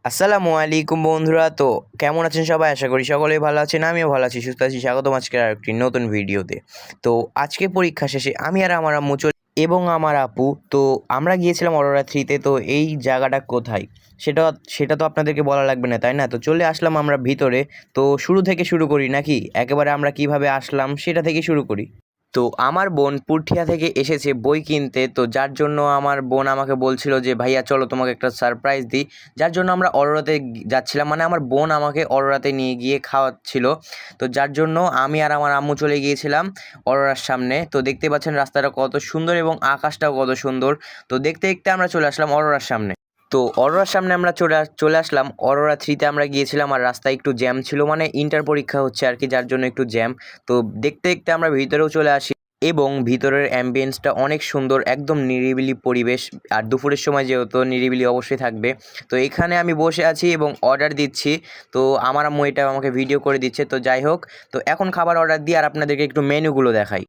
আসসালামু আলাইকুম বন্ধুরা। তো কেমন আছেন সবাই? আশা করি সকলেই ভালো আছেন। আমিও ভালো আছি, সুস্থ আছি। স্বাগতম আজকের আরেকটি নতুন ভিডিওতে। তো আজকে পরীক্ষা শেষে আমি আর আমার আম্মু এবং আমার আপু তো আমরা গিয়েছিলাম অরোরা থ্রিতে। তো এই জায়গাটা কোথায় সেটা সেটা তো আপনাদেরকে বলা লাগবে না, তাই না? তো চলে আসলাম আমরা ভিতরে। তো শুরু থেকে শুরু করি নাকি একেবারে আমরা কিভাবে আসলাম সেটা থেকে শুরু করি। তো আমার বোন পুঠিয়া থেকে এসেছে বই কিনতে, তো যার জন্য আমার বোন আমাকে বলছিল যে ভাইয়া চলো তোমাকে একটা সারপ্রাইজ দিই। যার জন্য আমরা অরোরাতে যাচ্ছিলাম, মানে আমার বোন আমাকে অরোরাতে নিয়ে গিয়ে খাওয়াচ্ছিল। তো যার জন্য আমি আর আমার আম্মু চলে গিয়েছিলাম অরোরার সামনে। তো দেখতে পাচ্ছেন রাস্তাটা কত সুন্দর এবং আকাশটাও কত সুন্দর। তো দেখতে দেখতে আমরা চলে আসলাম অরোরার সামনে। তো অরোরার সামনে আমরা চলে আসলাম। অরোরা থ্রিতে আমরা গিয়েছিলাম আর রাস্তায় একটু জ্যাম ছিল, মানে ইন্টার পরীক্ষা হচ্ছে আর কি, যার জন্য একটু জ্যাম। তো দেখতে দেখতে আমরা ভিতরেও চলে আসি এবং ভিতরের অ্যাম্বিয়েন্সটা অনেক সুন্দর, একদম নিরিবিলি পরিবেশ। আর দুপুরের সময় যেহেতু নিরিবিলি অবশ্যই থাকবে। তো এখানে আমি বসে আছি এবং অর্ডার দিচ্ছি। তো আমার আম্মু এটা আমাকে ভিডিও করে দিচ্ছে। তো যাই হোক, তো এখন খাবার অর্ডার দিই আর আপনাদেরকে একটু মেনুগুলো দেখাই।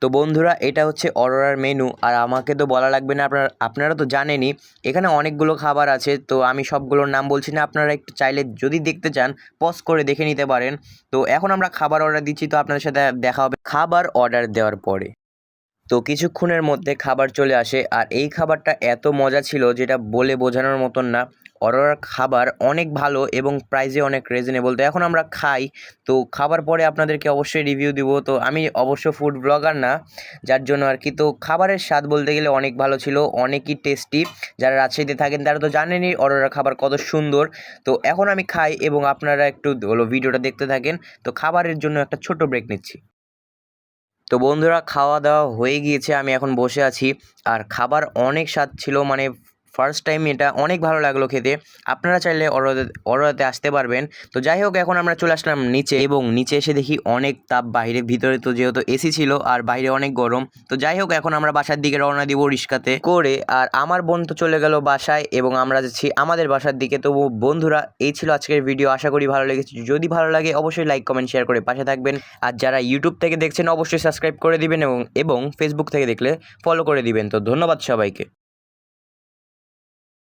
তো বন্ধুরা, এটা হচ্ছে অরোরার মেনু আর আমাকে তো বলা লাগবে না, আপনারা তো জানেনই এখানে অনেকগুলো খাবার আছে। তো আমি সবগুলোর নাম বলছি না, আপনারা একটু চাইলে যদি দেখতে চান পজ করে দেখে নিতে পারেন। তো এখন আমরা খাবার অর্ডার দিচ্ছি, তো আপনাদের সাথে দেখা হবে খাবার অর্ডার দেওয়ার পরে। তো কিছুক্ষণের মধ্যে খাবার চলে আসে আর এই খাবারটা এত মজা ছিল যেটা বলে বোঝানোর মতন না। অরোরার খাবার অনেক ভালো এবং প্রাইসে অনেক রিজনেবল। তো এখন আমরা খাই। তো খাবার পরে আপনাদেরকে অবশ্যই রিভিউ দিব। তো আমি অবশ্য ফুড ব্লগার না, যার জন্য আর কি। তো খাবারের স্বাদ বলতে গেলে অনেক ভালো ছিল, অনেকই টেস্টি। যারা রাজশাহীতে থাকেন তারা তো জানেনই অরোরার খাবার কত সুন্দর। তো এখন আমি খাই এবং আপনারা একটু ভিডিওটা দেখতে থাকেন। তো খাবারের জন্য একটা ছোট ব্রেক নিচ্ছি। তো বন্ধুরা, খাওয়া দাওয়া হয়ে গিয়েছে, আমি এখন বসে আছি। আর খাবার অনেক স্বাদ ছিল, মানে ফার্স্ট টাইম এটা অনেক ভালো লাগলো খেতে। আপনারা চাইলে অরোরাতে আসতে পারবেন। তো যাই হোক, এখন আমরা চলে আসলাম নিচে এবং নিচে এসে দেখি অনেক তাপ বাইরে, ভিতরে তো যেহেতু এসি ছিল আর বাইরে অনেক গরম। তো যাই হোক, এখন আমরা বাসার দিকে রওনা দিব রিক্সাতে করে। আর আমার বোন তো চলে গেল বাসায় এবং আমরা যাচ্ছি আমাদের বাসার দিকে। তো বন্ধুরা, এই ছিল আজকের ভিডিও। আশা করি ভালো লেগেছে। যদি ভালো লাগে অবশ্যই লাইক কমেন্ট শেয়ার করে পাশে থাকবেন। আর যারা ইউটিউব থেকে দেখছেন অবশ্যই সাবস্ক্রাইব করে দিবেন এবং ফেসবুক থেকে দেখলে ফলো করে দিবেন। তো ধন্যবাদ সবাইকে।